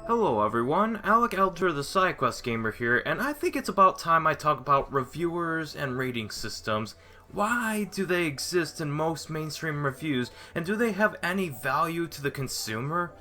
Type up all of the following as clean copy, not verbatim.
Hello everyone, Alec Elder the SideQuest Gamer here, and I think it's about time I talk about reviewers and rating systems. Why do they exist in most mainstream reviews, and do they have any value to the consumer?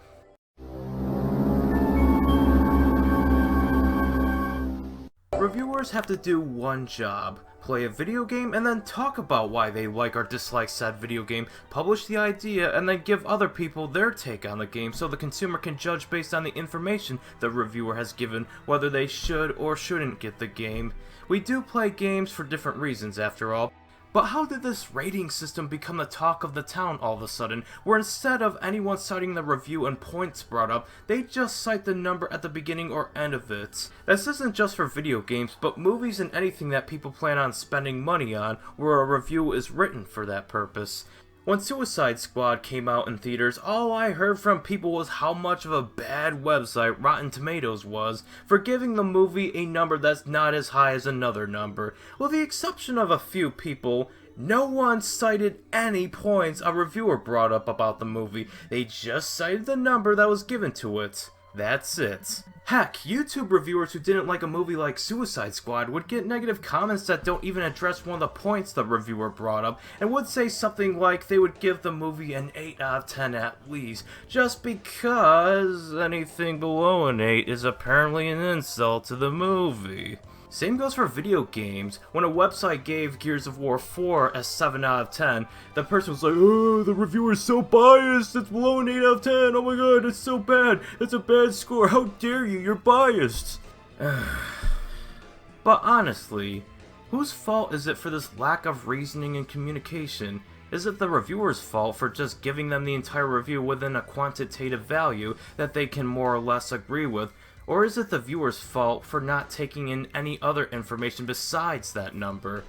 Reviewers have to do one job: play a video game and then talk about why they like or dislike said video game, publish the idea, and then give other people their take on the game so the consumer can judge based on the information the reviewer has given whether they should or shouldn't get the game. We do play games for different reasons after all. But how did this rating system become the talk of the town all of a sudden, where instead of anyone citing the review and points brought up, they just cite the number at the beginning or end of it? This isn't just for video games, but movies and anything that people plan on spending money on, where a review is written for that purpose. When Suicide Squad came out in theaters, all I heard from people was how much of a bad website Rotten Tomatoes was for giving the movie a number that's not as high as another number. With the exception of a few people, no one cited any points a reviewer brought up about the movie. They just cited the number that was given to it. That's it. Heck, YouTube reviewers who didn't like a movie like Suicide Squad would get negative comments that don't even address one of the points the reviewer brought up, and would say something like they would give the movie an 8 out of 10 at least, just because anything below an 8 is apparently an insult to the movie. Same goes for video games. When a website gave Gears of War 4 a 7 out of 10, the person was like, "Oh, the reviewer is so biased, it's below an 8 out of 10, oh my god, it's so bad, it's a bad score, how dare you, you're biased." But honestly, whose fault is it for this lack of reasoning and communication? Is it the reviewer's fault for just giving them the entire review within a quantitative value that they can more or less agree with? Or is it the viewer's fault for not taking in any other information besides that number?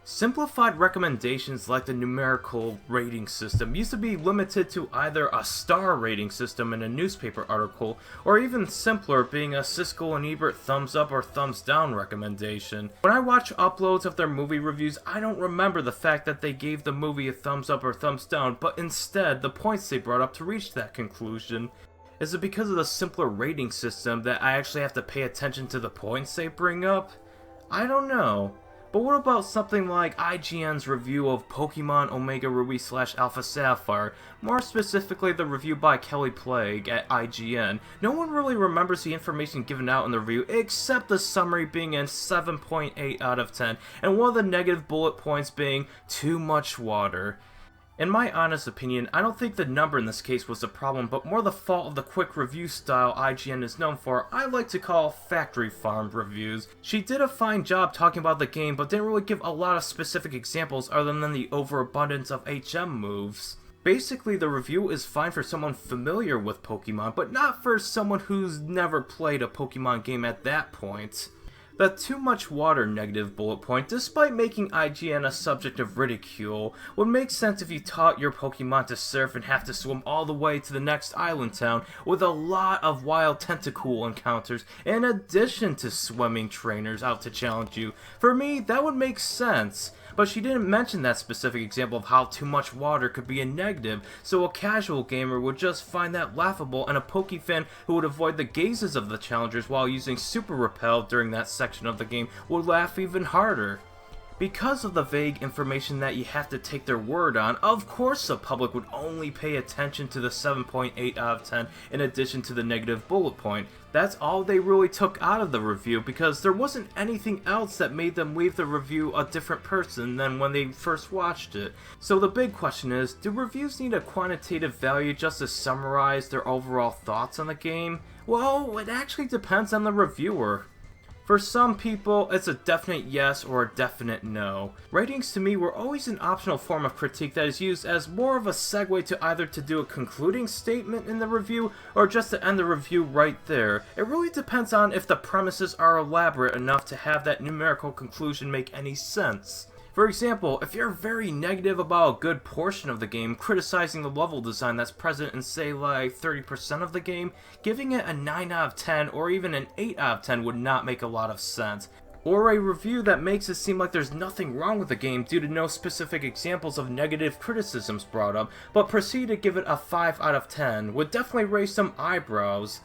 Simplified recommendations like the numerical rating system used to be limited to either a star rating system in a newspaper article, or even simpler being a Siskel and Ebert thumbs up or thumbs down recommendation. When I watch uploads of their movie reviews, I don't remember the fact that they gave the movie a thumbs up or thumbs down, but instead the points they brought up to reach that conclusion. Is it because of the simpler rating system that I actually have to pay attention to the points they bring up? I don't know. But what about something like IGN's review of Pokemon Omega Ruby / Alpha Sapphire, more specifically the review by Kelly Plague at IGN? No one really remembers the information given out in the review except the summary being a 7.8 out of 10 and one of the negative bullet points being too much water. In my honest opinion, I don't think the number in this case was the problem, but more the fault of the quick review style IGN is known for. I like to call factory farmed reviews. She did a fine job talking about the game, but didn't really give a lot of specific examples other than the overabundance of HM moves. Basically, the review is fine for someone familiar with Pokemon, but not for someone who's never played a Pokemon game at that point. The too much water negative bullet point, despite making IGN a subject of ridicule, would make sense if you taught your Pokemon to surf and have to swim all the way to the next island town with a lot of wild tentacool encounters in addition to swimming trainers out to challenge you. For me, that would make sense. But she didn't mention that specific example of how too much water could be a negative, so a casual gamer would just find that laughable, and a Pokefan who would avoid the gazes of the challengers while using Super Repel during that section of the game would laugh even harder. Because of the vague information that you have to take their word on, of course the public would only pay attention to the 7.8 out of 10 in addition to the negative bullet point. That's all they really took out of the review because there wasn't anything else that made them leave the review a different person than when they first watched it. So the big question is, do reviews need a quantitative value just to summarize their overall thoughts on the game? Well, it actually depends on the reviewer. For some people, it's a definite yes or a definite no. Ratings to me were always an optional form of critique that is used as more of a segue to either to do a concluding statement in the review or just to end the review right there. It really depends on if the premises are elaborate enough to have that numerical conclusion make any sense. For example, if you're very negative about a good portion of the game, criticizing the level design that's present in say like 30% of the game, giving it a 9 out of 10 or even an 8 out of 10 would not make a lot of sense. Or a review that makes it seem like there's nothing wrong with the game due to no specific examples of negative criticisms brought up, but proceed to give it a 5 out of 10 would definitely raise some eyebrows.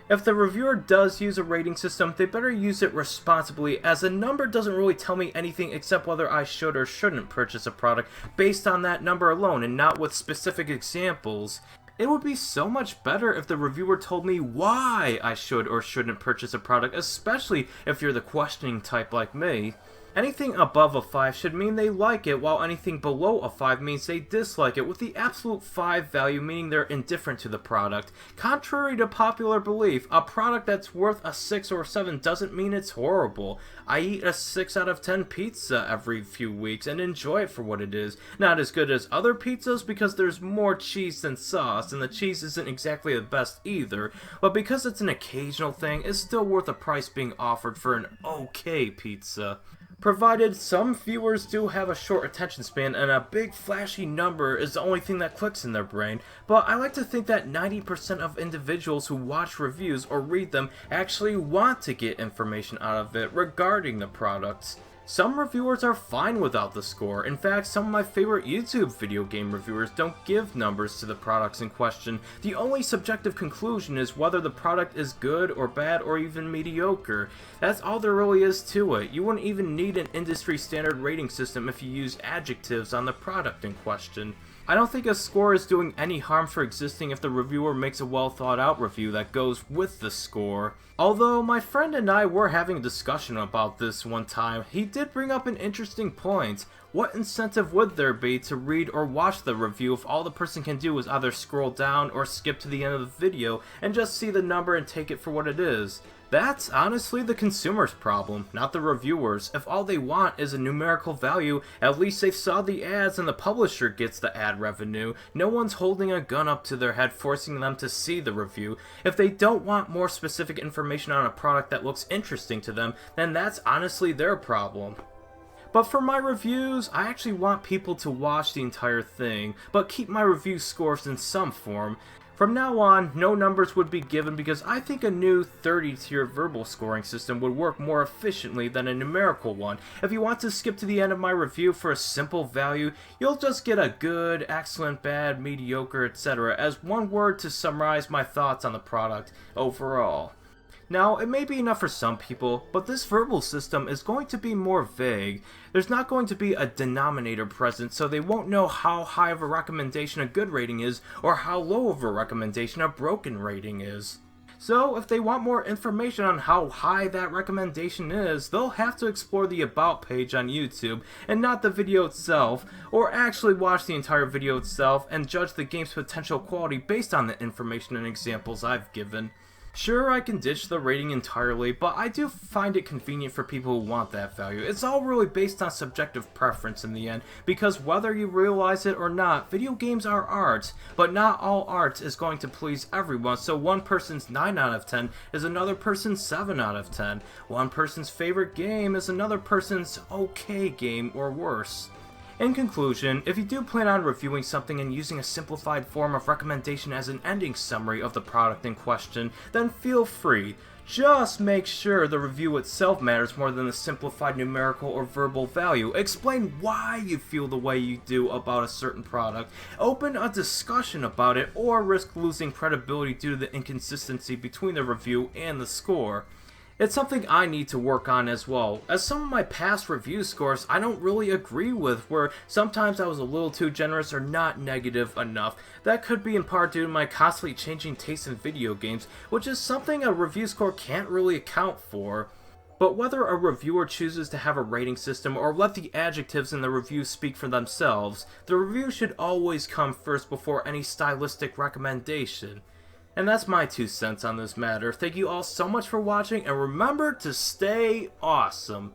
If the reviewer does use a rating system, they better use it responsibly, as a number doesn't really tell me anything except whether I should or shouldn't purchase a product based on that number alone and not with specific examples. It would be so much better if the reviewer told me why I should or shouldn't purchase a product, especially if you're the questioning type like me. Anything above a 5 should mean they like it, while anything below a 5 means they dislike it, with the absolute 5 value meaning they're indifferent to the product. Contrary to popular belief, a product that's worth a 6 or 7 doesn't mean it's horrible. I eat a 6 out of 10 pizza every few weeks and enjoy it for what it is. Not as good as other pizzas because there's more cheese than sauce, and the cheese isn't exactly the best either, but because it's an occasional thing, it's still worth the price being offered for an okay pizza. Provided some viewers do have a short attention span and a big flashy number is the only thing that clicks in their brain, but I like to think that 90% of individuals who watch reviews or read them actually want to get information out of it regarding the products. Some reviewers are fine without the score. In fact, some of my favorite YouTube video game reviewers don't give numbers to the products in question. The only subjective conclusion is whether the product is good or bad or even mediocre. That's all there really is to it. You wouldn't even need an industry standard rating system if you use adjectives on the product in question. I don't think a score is doing any harm for existing if the reviewer makes a well thought out review that goes with the score. Although my friend and I were having a discussion about this one time, he did bring up an interesting point. What incentive would there be to read or watch the review if all the person can do is either scroll down or skip to the end of the video and just see the number and take it for what it is? That's honestly the consumer's problem, not the reviewers. If all they want is a numerical value, at least they saw the ads and the publisher gets the ad revenue. No one's holding a gun up to their head forcing them to see the review. If they don't want more specific information on a product that looks interesting to them, then that's honestly their problem. But for my reviews, I actually want people to watch the entire thing, but keep my review scores in some form. From now on, no numbers would be given because I think a new 30-tier verbal scoring system would work more efficiently than a numerical one. If you want to skip to the end of my review for a simple value, you'll just get a good, excellent, bad, mediocre, etc. as one word to summarize my thoughts on the product overall. Now, it may be enough for some people, but this verbal system is going to be more vague. There's not going to be a denominator present, so they won't know how high of a recommendation a good rating is, or how low of a recommendation a broken rating is. So, if they want more information on how high that recommendation is, they'll have to explore the About page on YouTube, and not the video itself, or actually watch the entire video itself and judge the game's potential quality based on the information and examples I've given. Sure, I can ditch the rating entirely, but I do find it convenient for people who want that value. It's all really based on subjective preference in the end, because whether you realize it or not, video games are art, but not all art is going to please everyone, so one person's 9 out of 10 is another person's 7 out of 10. One person's favorite game is another person's okay game or worse. In conclusion, if you do plan on reviewing something and using a simplified form of recommendation as an ending summary of the product in question, then feel free. Just make sure the review itself matters more than the simplified numerical or verbal value. Explain why you feel the way you do about a certain product. Open a discussion about it, or risk losing credibility due to the inconsistency between the review and the score. It's something I need to work on as well, as some of my past review scores I don't really agree with, where sometimes I was a little too generous or not negative enough. That could be in part due to my constantly changing taste in video games, which is something a review score can't really account for. But whether a reviewer chooses to have a rating system or let the adjectives in the review speak for themselves, the review should always come first before any stylistic recommendation. And that's my 2 cents on this matter. Thank you all so much for watching, and remember to stay awesome.